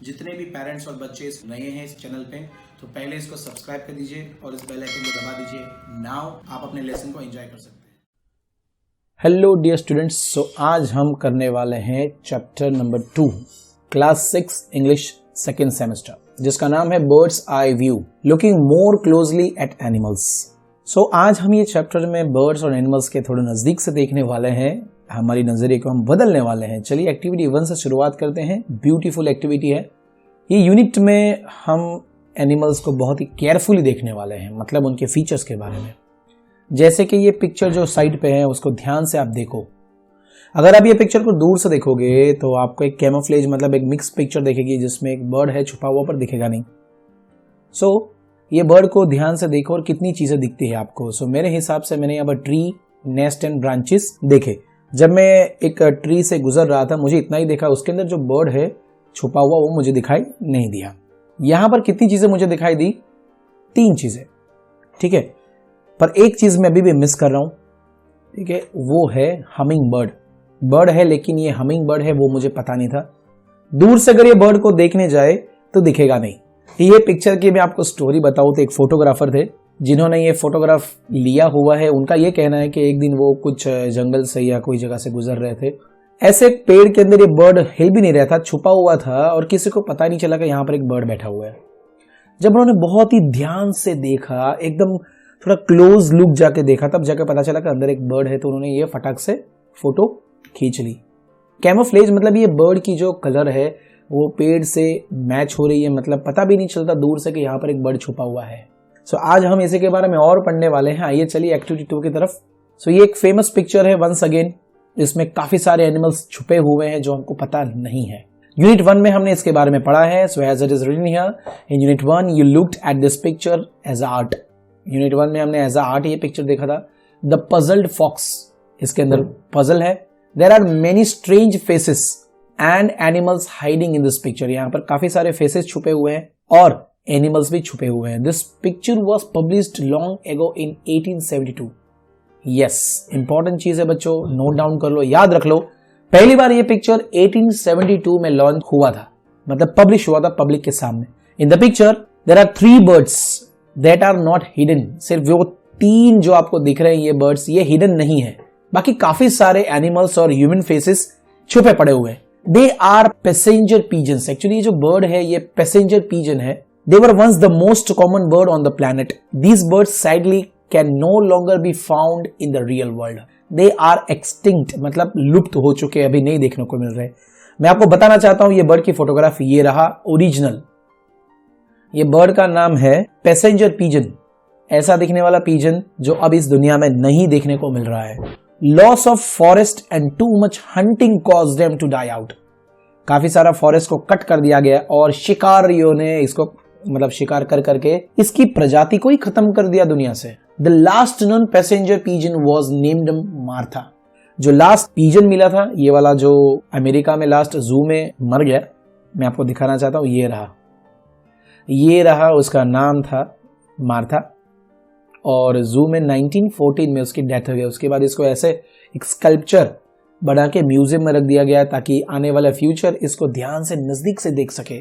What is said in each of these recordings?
जितने भी पेरेंट्स और बच्चे नए हैं इस चैनल पे तो पहले इसको सब्सक्राइब कर दीजिए और इस बेल आइकन को दबा दीजिए। नाउ आप अपने लेसन को एंजॉय कर सकते हैं। हेलो डियर स्टूडेंट्स, सो आज हम करने वाले हैं chapter number 2 class 6 English second semester, जिसका नाम है bird's eye view, looking more closely at animals. So आज हम ये चैप्टर में बर्ड्स और एनिमल्स के थोड़े नजदीक से देखने वाले हैं, हमारी नजरिए को हम बदलने वाले हैं। चलिए एक्टिविटी 1 से शुरुआत करते हैं। ब्यूटीफुल एक्टिविटी है ये। यूनिट में हम एनिमल्स को बहुत ही केयरफुली देखने वाले हैं, मतलब उनके फीचर्स के बारे में। जैसे कि ये पिक्चर जो साइड पे है उसको ध्यान से आप देखो। अगर आप ये पिक्चर को दूर से देखोगे तो आपको एक कैमोफ्लेज मतलब एक मिक्स पिक्चर दिखेगी, जिसमें एक बर्ड है छुपा हुआ पर दिखेगा नहीं। सो ये बर्ड को ध्यान से देखो और कितनी चीजें दिखती है आपको। सो मेरे हिसाब से मैंने यहाँ पर ट्री, नेस्ट एंड ब्रांचेस देखे। जब मैं एक ट्री से गुजर रहा था मुझे इतना ही देखा, उसके अंदर जो बर्ड है छुपा हुआ वो मुझे दिखाई नहीं दिया। यहां पर कितनी चीजें मुझे दिखाई दी? 3 चीजें, ठीक है। पर एक चीज मैं अभी भी मिस कर रहा हूं, ठीक है, वो है हमिंग बर्ड। बर्ड है लेकिन ये हमिंग बर्ड है वो मुझे पता नहीं था। दूर से अगर ये बर्ड को देखने जाए तो दिखेगा नहीं। ये पिक्चर की मैं आपको स्टोरी बताऊं तो एक फोटोग्राफर थे जिन्होंने ये फोटोग्राफ लिया हुआ है। उनका ये कहना है कि एक दिन वो कुछ जंगल से या कोई जगह से गुजर रहे थे, ऐसे एक पेड़ के अंदर ये बर्ड हिल भी नहीं रहा था, छुपा हुआ था और किसी को पता नहीं चला कि यहाँ पर एक बर्ड बैठा हुआ है। जब उन्होंने बहुत ही ध्यान से देखा, एकदम थोड़ा क्लोज लुक जाके देखा, तब जाके पता चला कि अंदर एक बर्ड है। तो उन्होंने ये फटाक से फोटो खींच ली। कैमोफ्लेज मतलब ये बर्ड की जो कलर है वो पेड़ से मैच हो रही है, मतलब पता भी नहीं चलता दूर से कि यहाँ पर एक बर्ड छुपा हुआ है। सो आज हम इसी के बारे में और पढ़ने वाले हैं। आइए चलिए एक्टिविटी 2 की तरफ। सो ये एक फेमस पिक्चर है वंस अगेन। इसमें काफी सारे एनिमल्स छुपे हुए हैं जो हमको पता नहीं है। यूनिट 1 में हमने इसके बारे में पढ़ा है। So as it is written here in unit 1 you looked at this picture as art. Unit 1 में हमने एज आर्ट ये पिक्चर देखा था। द पजल्ड फॉक्स, इसके अंदर पजल है। There are many strange faces and animals hiding in this picture. यहाँ पर काफी सारे फेसेस छुपे हुए हैं और एनिमल्स भी छुपे हुए हैं। This picture was published long ago in 1872। Yes, important चीज है बच्चों, नोट डाउन कर लो, याद रख लो। पहली बार ये पिक्चर 1872 में लॉन्च हुआ था, मतलब पब्लिश हुआ था पब्लिक के सामने। In the picture there are 3 birds that are not hidden. सिर्फ वो 3 जो आपको दिख रहे हैं ये बर्ड्स, ये हिडन नहीं है। बाकी काफी सारे एनिमल्स और ह्यूमन फेसेस छुपे पड़े हुए हैं। They are passenger pigeons. Actually ये जो बर्ड है ये पैसेंजर पीजन है। They were once the most common bird on the planet. These birds sadly can no longer be found in the real world. They are extinct, मतलब लुप्त हो चुके, अभी नहीं देखने को मिल रहे। मैं आपको बताना चाहता हूं ये बर्ड की फोटोग्राफ ये रहा ओरिजिनल। ये बर्ड का नाम है पैसेंजर पीजन, ऐसा दिखने वाला पीजन जो अब इस दुनिया में नहीं देखने को मिल रहा है। Loss of forest and too much hunting caused them to die out. काफी सारा फॉरेस्ट को कट कर दिया गया और शिकारियों ने इसको मतलब शिकार कर करके इसकी प्रजाति को ही खत्म कर दिया दुनिया से। The last known passenger pigeon was named Martha. जो लास्ट पीजन मिला था, ये वाला जो अमेरिका में लास्ट जू में मर गया, मैं आपको दिखाना चाहता हूं। ये रहा उसका नाम था मार्था और जू में 1914 में उसकी डेथ हो गई। उसके बाद इसको ऐसे एक स्कल्पचर बना के म्यूजियम में रख दिया गया ताकि आने वाला फ्यूचर इसको ध्यान से नजदीक से देख सके।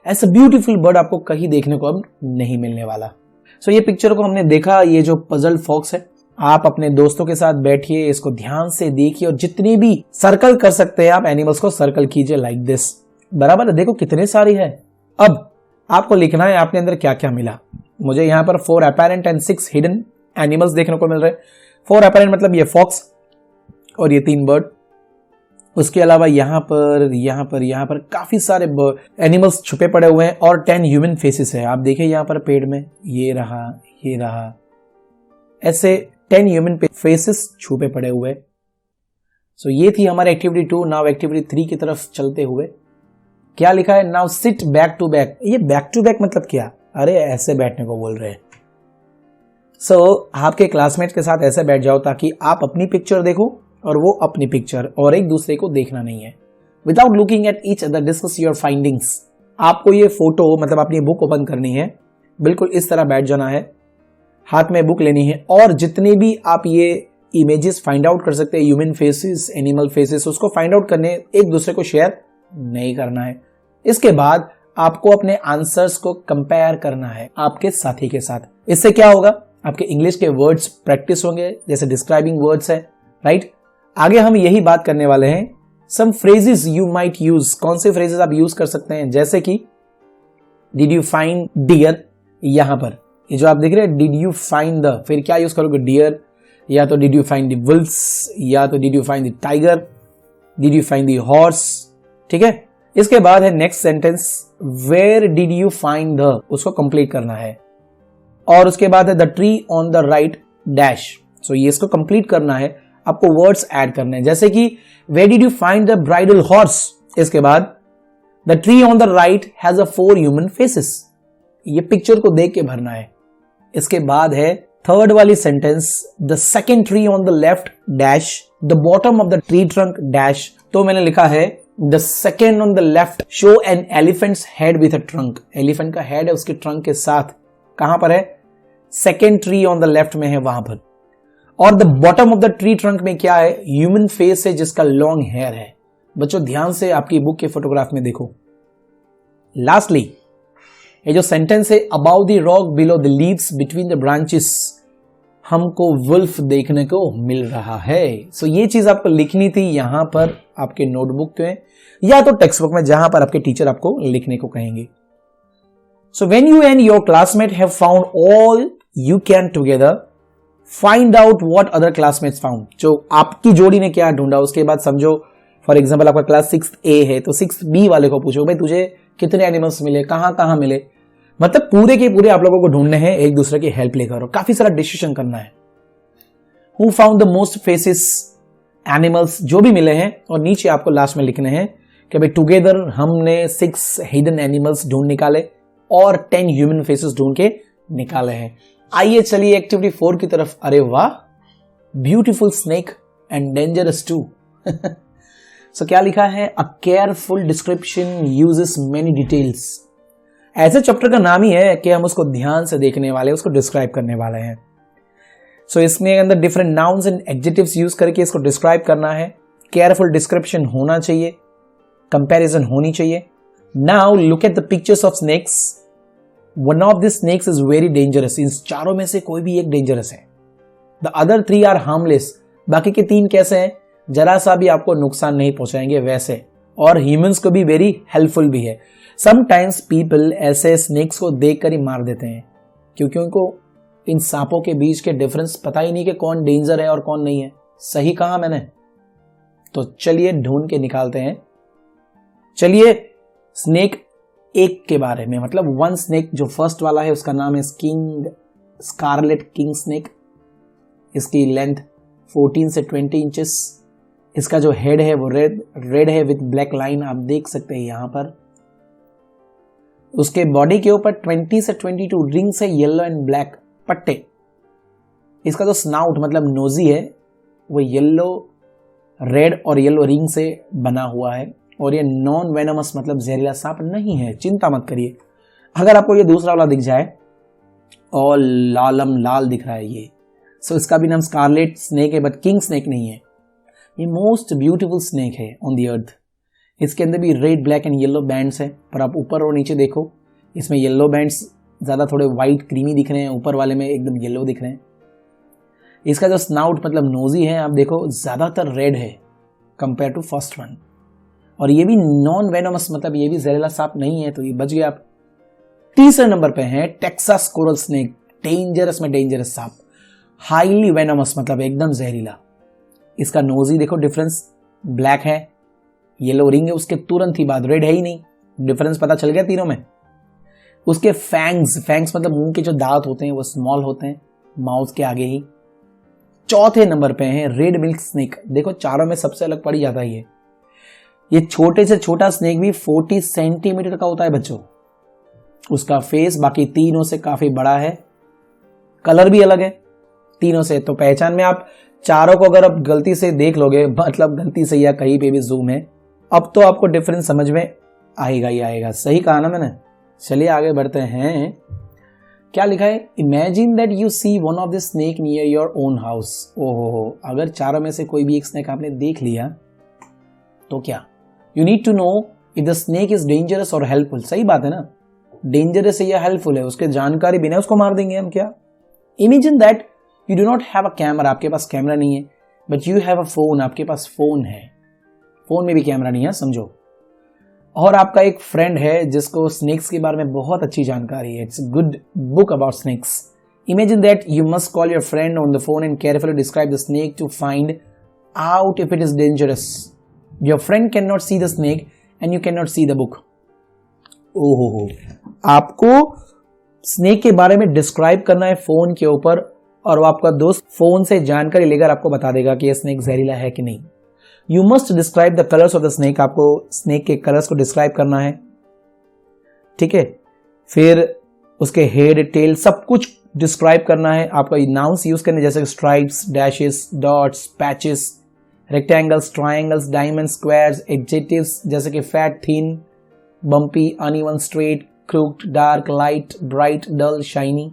ऐसा ब्यूटीफुल बर्ड आपको कहीं देखने को अब नहीं मिलने वाला। सो ये पिक्चर को हमने देखा, ये जो पजल फॉक्स है, आप अपने दोस्तों के साथ बैठिए, इसको ध्यान से देखिए और जितने भी सर्कल कर सकते हैं आप एनिमल्स को सर्कल कीजिए लाइक दिस। बराबर है, देखो कितने सारी है। अब आपको लिखना है आपने अंदर क्या क्या मिला। मुझे यहाँ पर 4 अपैरेंट एंड 6 हिडन एनिमल्स देखने को मिल रहे हैं। 4 अपैरेंट मतलब ये फॉक्स और ये 3 बर्ड। उसके अलावा यहाँ पर काफी सारे एनिमल्स छुपे पड़े हुए हैं और 10 ह्यूमन फेसेस है। आप देखिए यहाँ पर पेड़ में ये रहा, ऐसे 10 ह्यूमन फेसेस छुपे पड़े हुए। सो ये थी हमारी एक्टिविटी 2। नाउ एक्टिविटी 3 की तरफ चलते हुए क्या लिखा है? Now sit back to back. ये बैक टू बैक मतलब क्या? अरे ऐसे बैठने को बोल रहे हैं। सो आपके क्लासमेट के साथ ऐसे बैठ जाओ ताकि आप अपनी पिक्चर देखो और वो अपनी पिक्चर, और एक दूसरे को देखना नहीं है। Without looking at each other discuss your findings. आपको ये फोटो मतलब अपनी बुक ओपन करनी है, बिल्कुल इस तरह बैठ जाना है, हाथ में बुक लेनी है और जितने भी आप ये इमेजेस फाइंड आउट कर सकते हैं, ह्यूमन फेसेस, एनिमल फेसेस, उसको फाइंड आउट करने, एक दूसरे को शेयर नहीं करना है। इसके बाद आपको अपने आंसर्स को कंपेयर करना है आपके साथी के साथ। इससे क्या होगा, आपके इंग्लिश के वर्ड्स प्रैक्टिस होंगे, जैसे डिस्क्राइबिंग वर्ड्स है, राइट। आगे हम यही बात करने वाले हैं, सम फ्रेजेस यू माइट यूज। कौन से फ्रेजेस आप यूज कर सकते हैं, जैसे कि डिड यू फाइंड डियर, यहां पर ये जो आप देख रहे हैं डिड यू फाइंड द, फिर क्या यूज करोगे, डियर, या तो did you find the wolfs, या तो did you find the tiger, did you find the horse, ठीक है। इसके बाद है next sentence, where did you find the, उसको कंप्लीट करना है। और उसके बाद है the tree on the right dash, so ये इसको कंप्लीट करना है, आपको वर्ड्स ऐड करने हैं, जैसे कि where did you find the bridal horse, इसके बाद the tree on the right has a 4 human faces, ये पिक्चर को देख के भरना है। इसके बाद है थर्ड वाली sentence, the second tree on the left dash, the bottom of the tree trunk dash, तो मैंने लिखा है the second on the left show N elephants head with a trunk, elephant का हेड है उसके ट्रंक के साथ, कहां पर है, second tree on the left में है वहां पर। और the bottom of the tree trunk में क्या है, ह्यूमन फेस है जिसका लॉन्ग हेयर है। बच्चों ध्यान से आपकी बुक के फोटोग्राफ में देखो। लास्टली ये जो सेंटेंस है, about the rock below the leaves between the branches, हमको वुल्फ देखने को मिल रहा है। सो ये चीज आपको लिखनी थी यहां पर आपके नोटबुक में या तो टेक्स्ट बुक में, जहां पर आपके टीचर आपको लिखने को कहेंगे। So when you and your classmate have found all you can together, find out what other classmates found, जो आपकी जोड़ी ने क्या ढूंढा, उसके बाद समझो फॉर एग्जाम्पल आपका क्लास 6A है तो 6B वाले को पूछो भाई तुझे कितने एनिमल्स मिले, कहां कहां मिले, मतलब पूरे के पूरे आप लोगों को ढूंढने हैं, एक दूसरे की हेल्प लेकर, और काफी सारा डिसीजन करना है। Who found the most faces animals, जो भी मिले हैं, और नीचे आपको लास्ट में लिखने हैं कि भाई टुगेदर हमने 6 हिडन एनिमल्स ढूंढ निकाले और 10 ह्यूमन फेसेस ढूंढ के निकाले हैं। आइए चलिए एक्टिविटी 4 की तरफ। अरे वाह, beautiful snake and dangerous too. So क्या लिखा है, a careful description uses many details. ऐसे चैप्टर का नाम ही है कि हम उसको ध्यान से देखने वाले, उसको डिस्क्राइब करने वाले हैं। सो इसमें अंदर different nouns and adjectives use करके इसको डिस्क्राइब करना है। केयरफुल डिस्क्रिप्शन होना चाहिए, कंपैरिजन होनी चाहिए। Now look at the pictures of snakes. One of this snakes is very dangerous, इन चारों में से कोई भी एक डेंजरस है। द अदर 3 आर हार्मलेस, बाकी के 3 कैसे हैं, जरा सा भी आपको नुकसान नहीं पहुंचाएंगे वैसे, और ह्यूमंस को भी वेरी हेल्पफुल भी है। समटाइम्स पीपल ऐसे स्नेक्स को देखकर ही मार देते हैं क्योंकि उनको इन सांपों के बीच के डिफरेंस पता ही नहीं कि कौन डेंजर है और कौन नहीं है। सही कहा मैंने? तो चलिए ढूंढ के निकालते हैं। चलिए स्नेक 1 के बारे में, मतलब 1 स्नेक जो फर्स्ट वाला है उसका नाम है किंग स्कारलेट किंग स्नेक। इसकी लेंथ 14 से 20 इंचेस। इसका जो हेड है वो रेड है विथ ब्लैक लाइन, आप देख सकते हैं यहां पर। उसके बॉडी के ऊपर 20 से 22 रिंग्स है, येलो एंड ब्लैक पट्टे। इसका जो स्नाउट मतलब नोजी है वो येलो, रेड और येलो रिंग से बना हुआ है, और ये नॉन वेनमस मतलब जहरीला सांप नहीं है, चिंता मत करिए। अगर आपको ये दूसरा वाला दिख जाए और लाल दिख रहा है ये, सो इसका भी नाम स्कारलेट स्नेक है, बट किंग स्नेक नहीं है। ये मोस्ट ब्यूटीफुल स्नेक है ऑन द अर्थ। इसके अंदर भी red, black and yellow bands है, पर आप ऊपर और नीचे देखो, इसमें येलो बैंड्स ज़्यादा थोड़े वाइट क्रीमी दिख रहे हैं, ऊपर वाले में एकदम येलो दिख रहे हैं। इसका जो स्नाउट मतलब नोजी है, आप देखो ज़्यादातर रेड है कंपेयर टू फर्स्ट वन, और ये भी नॉन वेनोमस मतलब ये भी जहरीला सांप नहीं है, तो ये बच गया आप। तीसरे नंबर पे है टेक्सास कोरल स्नेक, डेंजरस में डेंजरस सांप, हाईली वेनोमस मतलब एकदम जहरीला। इसका नोजी देखो डिफरेंस, ब्लैक है, येलो रिंग है, उसके तुरंत ही बाद रेड है ही नहीं, डिफरेंस पता चल गया तीनों में। उसके फैंग्स मतलब मुंह के जो दांत होते हैं वो स्मॉल होते हैं माउथ के आगे ही। चौथे नंबर पे है रेड मिल्क स्नेक। देखो चारों में सबसे अलग पड़ जाता है ये छोटे से छोटा स्नेक भी 40 सेंटीमीटर का होता है बच्चों। उसका फेस बाकी तीनों से काफी बड़ा है, कलर भी अलग है तीनों से, तो पहचान में आप चारों को अगर आप गलती से देख लोगे, मतलब गलती से या कहीं पे भी जूम है, अब तो आपको डिफरेंस समझ में आएगा ही आएगा। सही कहा ना मैंने? चलिए आगे बढ़ते हैं। क्या लिखा है, imagine that you see one of the snake near your own house. ओहो, अगर चारों में से कोई भी एक स्नेक आपने देख लिया तो क्या, you need to know if the snake is dangerous और हेल्पफुल, सही बात है ना, डेंजरस है या हेल्पफुल है, उसके जानकारी बिना उसको मार देंगे हम क्या। Imagine that you do not have a camera, आपके पास कैमरा नहीं है, but you have a phone, आपके पास फोन है, फोन में भी कैमरा नहीं है समझो, और आपका एक फ्रेंड है जिसको स्नेक्स के बारे में बहुत अच्छी जानकारी है, it's a good book about snakes. Imagine that you must call your friend on the phone and carefully describe the snake to find out if it is dangerous. Your friend cannot see the snake and you cannot see the book. ओहो, आपको snake के बारे में describe करना है phone के ऊपर, और वो आपका दोस्त फोन से जानकारी लेकर आपको बता देगा कि ये स्नेक जहरीला है कि नहीं। You must describe the colours of the snake, आपको स्नेक के कलर्स को डिस्क्राइब करना है, ठीक है। फिर उसके हेड, टेल, सब कुछ डिस्क्राइब करना है। आपका नाउन्स यूज करने जैसे stripes, dashes, dots, patches, rectangles, triangles, diamond, squares, adjectives जैसे कि fat, thin, bumpy, uneven, straight, crooked, dark, light, bright, dull, shiny.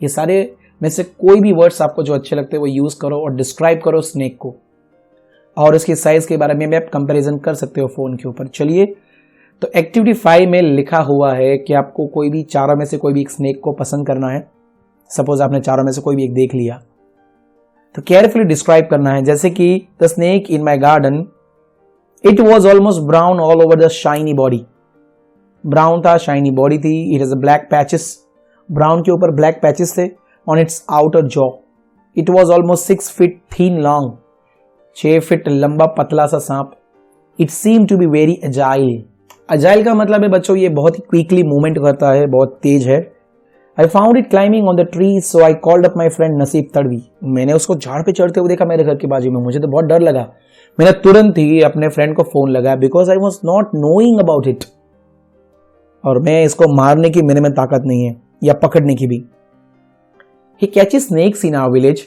ये सारे में से कोई भी वर्ड्स आपको जो अच्छे लगते हैं वो यूज करो और डिस्क्राइब करो स्नेक को, और इसके साइज के बारे में भी आप कंपैरिजन कर सकते हो फोन के ऊपर। चलिए, तो एक्टिविटी 5 में लिखा हुआ है कि आपको कोई भी चारों में से कोई भी एक स्नेक को पसंद करना है। सपोज आपने चारों में से कोई भी एक देख लिया, तो केयरफुली डिस्क्राइब करना है, जैसे कि the snake in my garden, it was almost brown all over the shiny body. Brown था, शाइनी बॉडी थी। It is a black patches, brown के ऊपर ब्लैक पैचेस थे on its outer jaw. It was almost 6 feet thin long, 6 feet लंबा पतला सा सांप। It seem to be very agile, agile का मतलब है बच्चों ये बहुत ही क्विकली मूवमेंट करता है, बहुत तेज है। I found it climbing on the tree so I called up my friend नसीब तड़वी, मैंने उसको झाड़ पे चढ़ते हुए देखा मेरे घर के बाजू में, मुझे तो बहुत डर लगा। मैंने तुरंत ही अपने फ्रेंड को फोन लगाया because I was not knowing about it, और मैं इसको मारने की मेरे में ताकत नहीं है या पकड़ने की भी। He catches snakes in our village,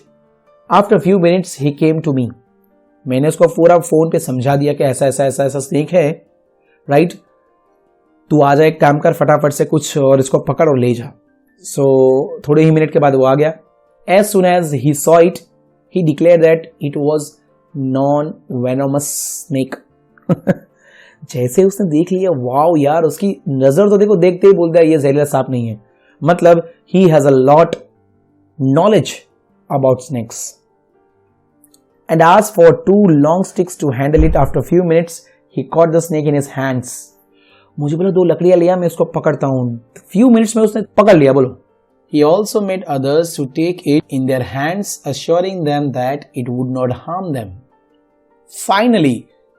after few minutes he came to me, मैंने उसको पूरा फोन पे समझा दिया कि ऐसा ऐसा ऐसा ऐसा स्नेक है, राइट, तू आ जा, एक काम कर फटाफट से कुछ और इसको पकड़ और ले जा। सो थोड़े ही मिनट के बाद वो आ गया। As soon as he saw it he declared that it was non venomous snake. जैसे उसने देख लिया, वाओ यार, उसकी नजर तो देखो, देखते ही बोलता है ये जहरीला सांप नहीं है, मतलब he has a lot knowledge about snakes. And asked for 2 long sticks to handle it. After a few minutes, he caught the snake in his hands. मुझे बोला 2 लकड़ियां लिया, मैं उसको पकड़ता हूं। Few minutes में उसने पकड़ लिया, बोलो। He also made others to take it in their hands, assuring them that it would not harm them. Finally,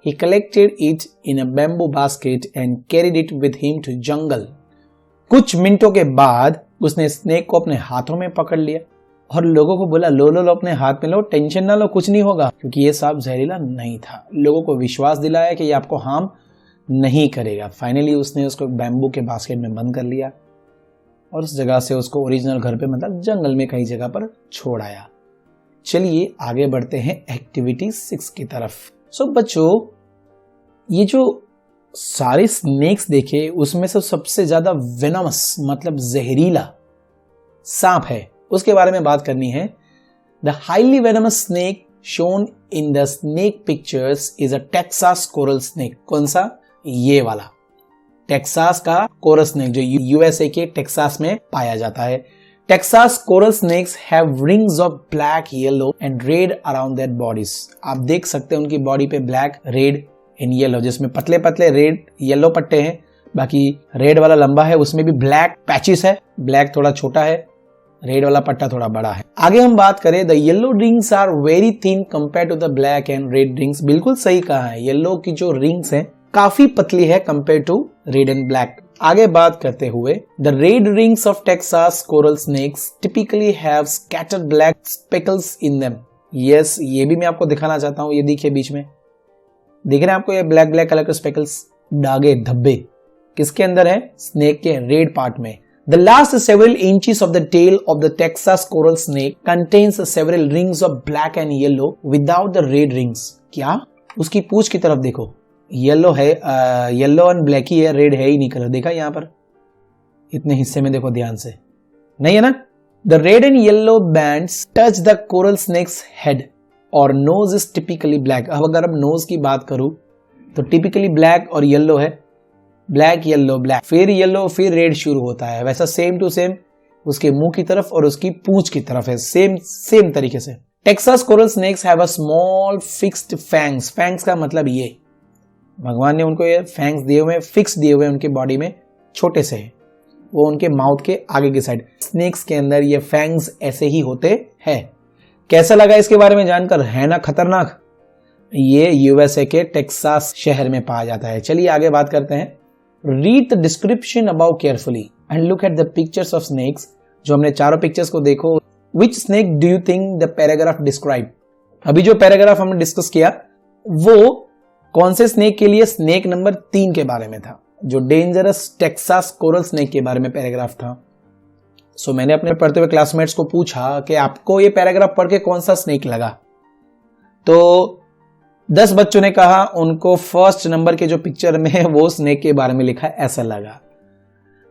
he collected it in a bamboo basket and carried it with him to jungle. कुछ मिनटों के बाद उसने snake को अपने हाथों में पकड़ लिया और लोगों को बोला, लो लो लो, अपने हाथ में लो, टेंशन ना लो, कुछ नहीं होगा, क्योंकि ये सांप जहरीला नहीं था। लोगों को विश्वास दिलाया कि ये आपको हार्म नहीं करेगा। फाइनली उसने उसको बैम्बू के बास्केट में बंद कर लिया और उस जगह से उसको ओरिजिनल घर पे, मतलब जंगल में कई जगह पर छोड़ आया। चलिए आगे बढ़ते हैं एक्टिविटी 6 की तरफ। सो बच्चों, ये जो सारे स्नेक्स देखे उसमें से सबसे ज्यादा वेनमस मतलब जहरीला सांप है, उसके बारे में बात करनी है। The highly venomous snake shown in the snake pictures is a Texas coral snake. कौन सा? ये वाला टेक्सास का कोरल स्नेक जो यूएसए के टेक्सास में पाया जाता है। Texas coral snakes have rings of black, yellow and red around their bodies. आप देख सकते हैं उनकी बॉडी पे ब्लैक, रेड एंड येलो, जिसमें पतले पतले रेड येलो पट्टे हैं, बाकी रेड वाला लंबा है, उसमें भी ब्लैक पैचेस है, ब्लैक थोड़ा छोटा है, रेड वाला पट्टा थोड़ा बड़ा है। आगे हम बात करें, the yellow rings are very thin compare to the black and red rings. बिल्कुल सही कहा है, येलो की जो रिंग्स हैं काफी पतली है compare to red and black. आगे बात करते हुए, the red rings of Texas coral snakes typically have scattered black speckles in them. Yes, ये भी मैं आपको दिखाना चाहता हूं। ये देखिए बीच में दिख रहे हैं आपको ये ब्लैक ब्लैक कलर के स्पेकल्स, दागे, धब्बे, किसके अंदर है? स्नेक के रेड पार्ट में। The last several inches of the tail of the Texas coral snake contains several rings of black and yellow without the red rings. क्या? उसकी पूंछ की तरफ देखो, येलो है, येलो एंड ब्लैक ही है, रेड है ही नहीं कलर। देखा यहाँ पर इतने हिस्से में देखो ध्यान से, नहीं है ना? The red and yellow bands touch the coral snake's head और nose is typically black। अब अगर अब nose की बात करूं तो typically black और yellow है, ब्लैक येलो ब्लैक, फिर येलो, फिर रेड शुरू होता है। वैसा सेम टू सेम उसके मुंह की तरफ और उसकी पूंछ की तरफ है, सेम तरीके से। Texas coral snakes have a small fixed fangs. Fangs का मतलब ये, भगवान ने उनको ये फैंग्स दिए हुए, फिक्स दिए हुए उनके बॉडी में, छोटे से है, वो उनके माउथ के आगे की साइड। स्नेक्स के अंदर ये फैंग्स ऐसे ही होते हैं। कैसा लगा इसके बारे में जानकर, है ना खतरनाक। ये यूएसए के टेक्सास शहर में पाया जाता है। चलिए आगे बात करते हैं। Read the description above carefully and look at the pictures of snakes. जो हमने चारों पिक्चर्स को देखो, which snake do you think the paragraph describe. अभी जो पैराग्राफ हमने डिस्कस किया वो कौन से स्नेक के लिए, स्नेक नंबर 3 के बारे में था, जो डेंजरस टेक्सास कोरल स्नेक के बारे में पैराग्राफ था। सो मैंने अपने पढ़ते हुए क्लासमेट्स को पूछा कि आपको ये पैराग्राफ पढ़ के कौन सा स्नेक लगा। तो 10 बच्चों ने कहा उनको फर्स्ट नंबर के जो पिक्चर में है वो स्नेक के बारे में लिखा है ऐसा लगा।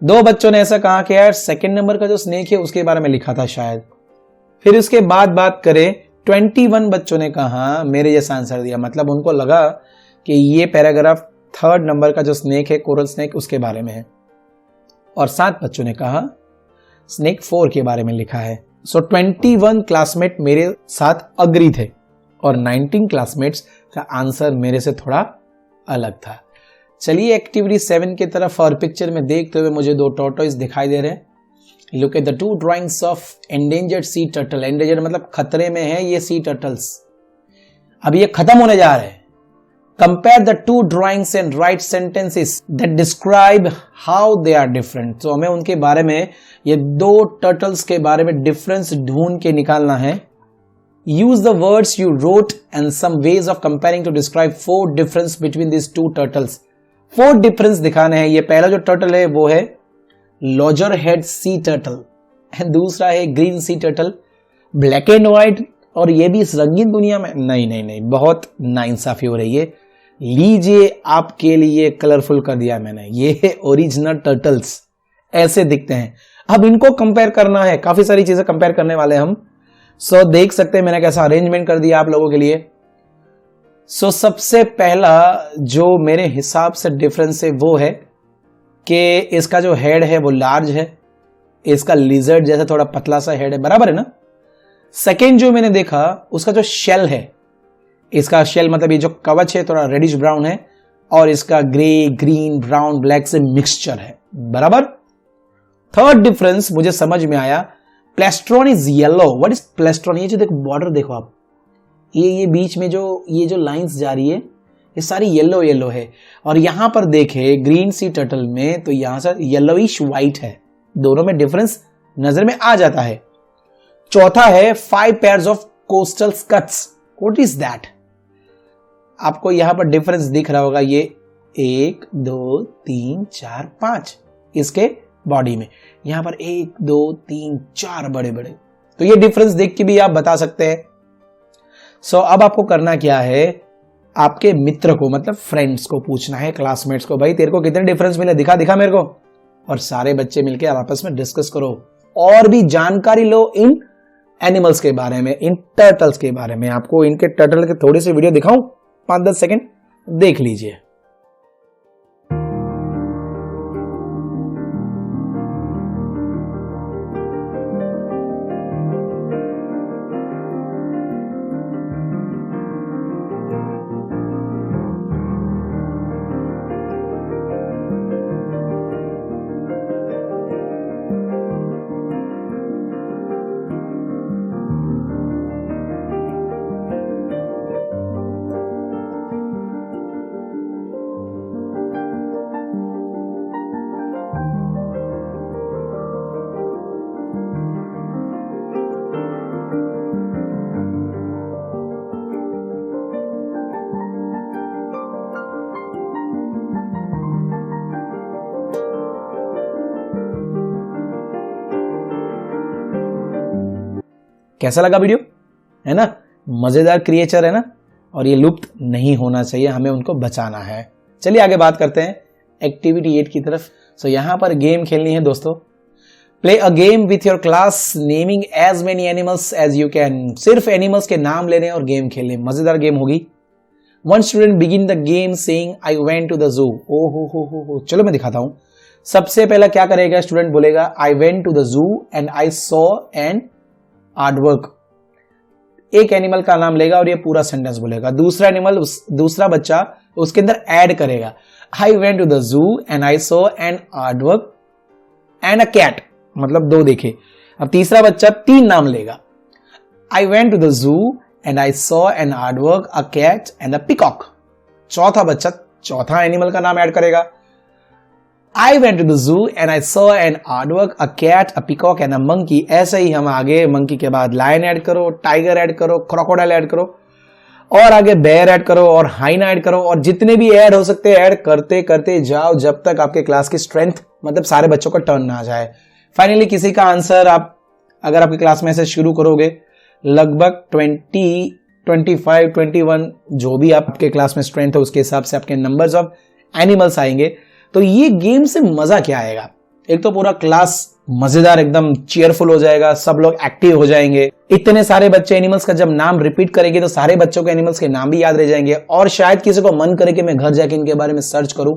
2 बच्चों ने ऐसा कहा कि यार सेकंड नंबर का जो स्नेक है उसके बारे में लिखा था शायद। फिर उसके बाद बात करें, 21 बच्चों ने कहा मेरे जैसा आंसर दिया, मतलब उनको लगा कि ये पैराग्राफ थर्ड नंबर का जो स्नेक है कोरल स्नेक उसके बारे में है। और 7 बच्चों ने कहा स्नेक 4 के बारे में लिखा है। सो 21 क्लासमेट मेरे साथ अग्री थे और 19 क्लासमेट्स का आंसर मेरे से थोड़ा अलग था। चलिए एक्टिविटी 7 की तरफ, और पिक्चर में देखते हुए मुझे 2 टॉर्टोइस दिखाई दे रहे हैं। Look at the 2 drawings of endangered sea turtle. Endangered मतलब खतरे में है ये सी टर्टल्स, अब ये खत्म होने जा रहे हैं। Compare the 2 drawings and write sentences that describe how they are different. तो हमें उनके बारे में, ये 2 टर्टल्स के बारे में डिफरेंस ढूंढ के निकालना है। Use the words you wrote and some ways of comparing to describe 4 difference between these 2 turtles. 4 difference दिखाने हैं। ये पहला जो टर्टल है वो है लॉजर हेड सी टर्टल, दूसरा है green sea turtle, black and white, और ये भी इस रंगीन दुनिया में नहीं, बहुत नाइंसाफी हो रही है। लीजिए आपके लिए कलरफुल कर दिया मैंने, ये है ओरिजिनल टर्टल्स, ऐसे दिखते हैं। अब इनको कंपेयर करना है, काफी सारी चीजें कंपेयर करने वाले हम। सो देख सकते हैं मैंने कैसा अरेंजमेंट कर दिया आप लोगों के लिए। सो सबसे पहला जो मेरे हिसाब से डिफरेंस है वो है कि इसका जो हेड है वो लार्ज है, इसका लिजर्ड जैसा थोड़ा पतला सा हेड है, बराबर है ना। सेकेंड जो मैंने देखा उसका जो शेल है, इसका शेल मतलब ये जो कवच है थोड़ा रेडिश ब्राउन है, और इसका ग्रे ग्रीन ब्राउन ब्लैक से मिक्सचर है, बराबर। थर्ड डिफरेंस मुझे समझ में आया, plastron is yellow. What is plastron? ये जो देखो बॉर्डर देखो आप, ये बीच में ये जो लाइंस जा रही है ये सारी येलो येलो है, और यहां पर देखे ग्रीन सी टर्टल में तो यहां से येलोइश व्हाइट है। दोनों में डिफरेंस नजर में आ जाता है। चौथा है 5 pairs of coastal skirts. What is that? आपको यहां पर डिफरेंस दिख रहा होगा, ये 1 2 3 4 5 इसके बॉडी में, यहां पर 1 2 3 4 बड़े बड़े, तो ये डिफरेंस देख के भी आप बता सकते हैं। सो अब आपको करना क्या है, आपके मित्र को मतलब फ्रेंड्स को पूछना है, क्लासमेट्स को, भाई तेरे को कितने डिफरेंस मिले, दिखा मेरे को। और सारे बच्चे मिलकर आपस में डिस्कस करो और भी जानकारी लो इन एनिमल्स के बारे में, इन टर्टल्स के बारे में। आपको इनके टर्टल के थोड़ी सी वीडियो दिखाऊं, 5-10 सेकेंड देख लीजिए। कैसा लगा वीडियो? है ना, मजेदार क्रिएचर है ना, और ये लुप्त नहीं होना चाहिए, हमें उनको बचाना है। चलिए आगे बात करते हैं एक्टिविटी 8 की तरफ। सो यहां पर गेम खेलनी है दोस्तों। Play a game with your class naming as many animals as you can. सिर्फ एनिमल्स के नाम लेने और गेम खेलने, मजेदार गेम होगी। One student begin the game saying I went to the zoo. ओ हो, चलो मैं दिखाता हूं। सबसे पहला क्या करेगा स्टूडेंट, बोलेगा I went to the zoo and I saw an art work. एक एनिमल का नाम लेगा और ये पूरा सेंटेंस बोलेगा। दूसरा एनिमल, दूसरा बच्चा उसके अंदर ऐड करेगा, I went to the zoo and I saw an art work and a cat, मतलब दो देखे। अब तीसरा बच्चा तीन नाम लेगा, I went to the zoo and I saw an art work, a cat and a peacock. चौथा बच्चा चौथा एनिमल का नाम ऐड करेगा, I went to the zoo and I saw an art work, a cat, a peacock and a monkey. ऐसे ही हम आगे monkey के बाद लायन ऐड करो, टाइगर ऐड करो, क्रोकोडाइल ऐड करो, और आगे बेयर ऐड करो और हाइना ऐड करो, और जितने भी ऐड हो सकते हैं ऐड करते करते जाओ जब तक आपके क्लास की स्ट्रेंथ, मतलब सारे बच्चों का टर्न ना आ जाए। फाइनली किसी का आंसर आप अगर आपकी क्लास में ऐसे शुरू करोगे, लगभग 20, 25, 21 जो भी आपके क्लास में स्ट्रेंथ है उसके हिसाब से आपके नंबर्स ऑफ एनिमल्स आएंगे। तो ये गेम से मजा क्या आएगा, एक तो पूरा क्लास मजेदार एकदम चेयरफुल हो जाएगा, सब लोग एक्टिव हो जाएंगे। इतने सारे बच्चे एनिमल्स का जब नाम रिपीट करेंगे तो सारे बच्चों के एनिमल्स के नाम भी याद रह जाएंगे, और शायद किसी को मन करे कि मैं घर जाके इनके बारे में सर्च करूं,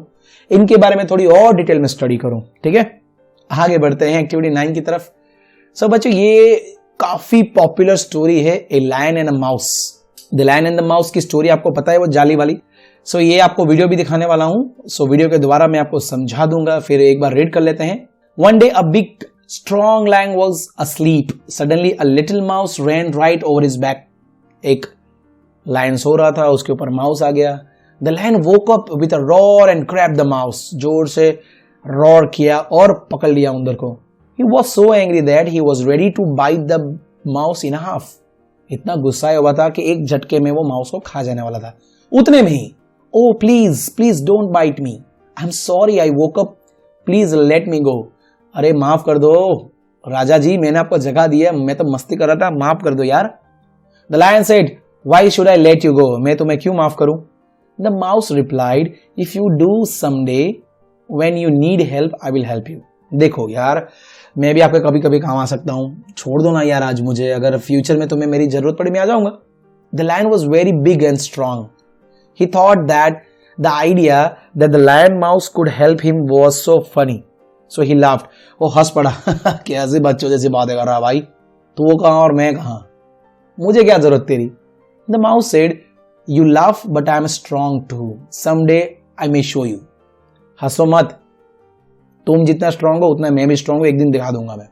इनके बारे में थोड़ी और डिटेल में स्टडी करूं। ठीक है, आगे बढ़ते हैं एक्टिविटी 9 की तरफ। सो बच्चों, ये काफी पॉपुलर स्टोरी है, a lion and a mouse. The lion and the mouse की स्टोरी आपको पता है, वो जाली वाली। सो ये आपको वीडियो भी दिखाने वाला हूं, सो वीडियो के द्वारा मैं आपको समझा दूंगा, फिर एक बार रीड कर लेते हैं। One day a big strong lion was asleep. Suddenly a little mouse ran right over his back. एक लायन सो रहा था, उसके ऊपर माउस आ गया। The lion woke up with a roar and grabbed the mouse. जोर से रॉर किया और पकड़ लिया उंदर को। He was so angry that he was ready to bite the mouse in half. इतना गुस्सा हुआ था कि एक झटके में वो माउस को खा जाने वाला था। उतने में ही, oh please don't bite me. I'm sorry I woke up. Please let me go. अरे माफ कर दो राजा जी, मैंने आपको जगह दी है, मैं तो मस्ती कर रहा था, माफ कर दो यार। The lion said, why should I let you go? मैं तुम्हें क्यों माफ करूं? The mouse replied, if you do someday when you need help, I will help you. देखो यार, मैं भी आपके कभी कभी काम आ सकता हूं, छोड़ दो ना यार आज मुझे, अगर फ्यूचर में तुम्हें मेरी जरूरत पड़ी मैं आ जाऊंगा। The lion was very big and strong. He thought that the idea that the lion mouse could help him was so funny. So he laughed. वो हंस पड़ा कैसे बच्चों जैसी बातें कर रहा भाई, तू कहां और मैं कहां, मुझे क्या जरूरत तेरी। The mouse said, you laugh but I am strong too. Someday I may show you. हंसो मत, तुम जितना स्ट्रांग हो उतना मैं भी स्ट्रांग हूं, एक दिन दिखा दूंगा मैं।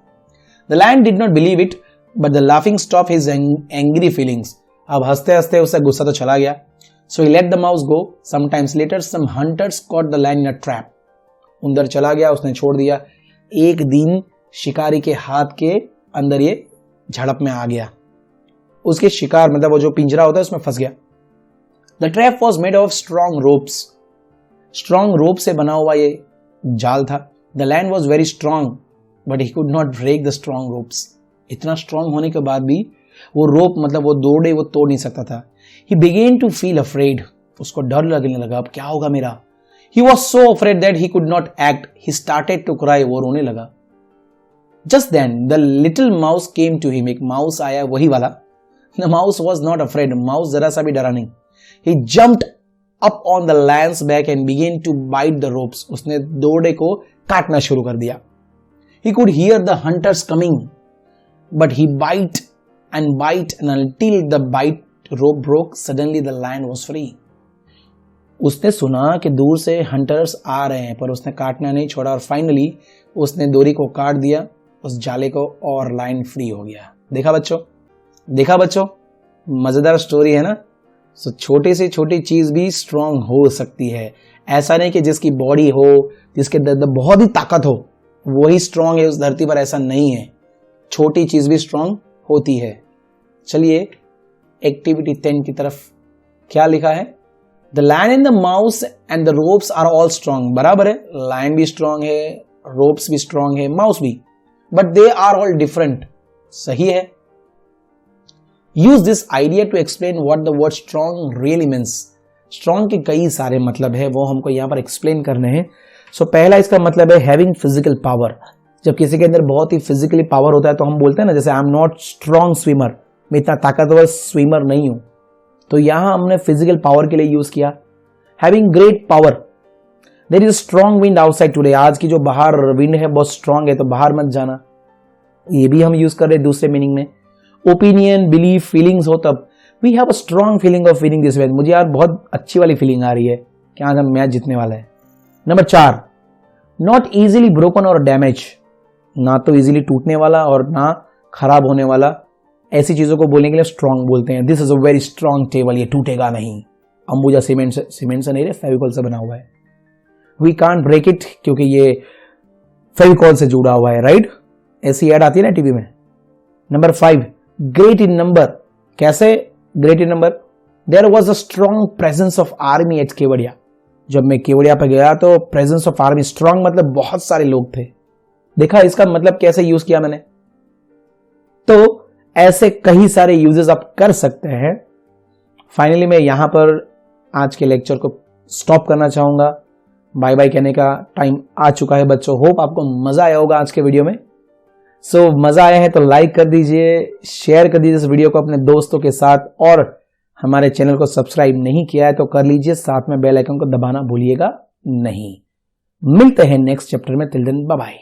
The lion did not believe it, but the laughing stopped his angry feelings. अब हंसते हंसते उससे गुस्सा तो चला गया। So he let the mouse go. Sometimes later some hunters caught the lion in a trap. उंदर चला गया, उसने छोड़ दिया। एक दिन शिकारी के हाथ के अंदर ये झड़प में आ गया, उसके शिकार मतलब वो जो पिंजरा होता है उसमें फंस गया। The trap was made of strong ropes. Strong rope से बना हुआ ये जाल था। The lion was very strong but he could not break the strong ropes. इतना स्ट्रॉन्ग होने के बाद भी वो रोप मतलब वो दौड़े वो तोड़ नहीं सकता था। He began to feel afraid. उसको डर लगने लगा, अब क्या होगा मेरा। He was so afraid that he could not act. He started to cry. वो रोने लगा। Just then, the little mouse came to him. एक माउस आया, वही वाला। The mouse was not afraid. Mouse जरा सा भी डरा नहीं। He jumped up on the lion's back and began to bite the ropes. उसने दौड़े को काटना शुरू कर दिया। He could hear the hunters coming, but he bite and until the bite rope broke. Suddenly the lion was free. उसने सुना कि दूर से हंटर्स आ रहे हैं, पर उसने काटना नहीं छोड़ा और फाइनली उसने डोरी को काट दिया, उस जाले को, और लाइन फ्री हो गया। देखा बच्चों, मजेदार स्टोरी है ना। सो छोटी से छोटी चीज भी स्ट्रांग हो सकती है। ऐसा नहीं कि जिसकी बॉडी हो, जिसके बहुत ही ताकत हो वही स्ट्रांग है उस धरती पर, ऐसा नहीं है। छोटी चीज भी स्ट्रांग होती है। चलिए एक्टिविटी 10 की तरफ, क्या लिखा है। The lion and the mouse and the ropes are all strong. बराबर है, लायन भी स्ट्रॉन्ग है, रोप्स भी स्ट्रॉन्ग है, माउस भी, but they are all different. सही है। Use this idea to explain what the word strong really means. Strong के कई सारे मतलब है, वो हमको यहां पर एक्सप्लेन करने हैं। सो पहला इसका मतलब है हैविंग फिजिकल पावर। जब किसी के अंदर बहुत ही फिजिकली पावर होता है तो हम बोलते हैं ना, जैसे I am not strong swimmer, मैं इतना ताकतवर स्विमर नहीं हूं, तो यहां हमने फिजिकल पावर के लिए यूज किया। Having great power, there is strong wind outside today, आज की जो बाहर विंड है बहुत स्ट्रांग है तो बाहर मत जाना, ये भी हम यूज कर रहे हैं दूसरे मीनिंग में। ओपिनियन, बिलीफ, फीलिंग्स हो तब we have a strong feeling of winning this match, मुझे यार बहुत अच्छी वाली फीलिंग आ रही है कि आज हम मैच जीतने वाला है। नंबर 4, नॉट इजीली ब्रोकन और डैमेज, ना तो इजीली टूटने वाला और ना खराब होने वाला, ऐसी चीजों को बोलने के लिए स्ट्रांग बोलते हैं। This is a very strong table, ये टूटेगा नहीं। अंबुजा सीमेंट से नहीं, फेविकॉल से बना हुआ है। वी कांट ब्रेक इट, क्योंकि ये फेविकॉल से जुड़ा हुआ है, राइट? ऐसी ऐड आती है ना टीवी में। नंबर 5, ग्रेट इन नंबर, कैसे great in number? There was a strong presence of army at Kevadia, जब मैं केवड़िया पे गया तो प्रेजेंस ऑफ आर्मी, स्ट्रॉन्ग मतलब बहुत सारे लोग थे। देखा इसका मतलब कैसे यूज किया मैंने? तो ऐसे कई सारे यूजेस आप कर सकते हैं। फाइनली मैं यहां पर आज के लेक्चर को स्टॉप करना चाहूंगा। बाय बाय कहने का टाइम आ चुका है बच्चों। होप आपको मजा आया होगा आज के वीडियो में। सो मजा आया है तो लाइक कर दीजिए, शेयर कर दीजिए इस वीडियो को अपने दोस्तों के साथ, और हमारे चैनल को सब्सक्राइब नहीं किया है तो कर लीजिए, साथ में बेल आइकन को दबाना भूलिएगा नहीं। मिलते हैं नेक्स्ट चैप्टर में, टिल देन बाय बाय।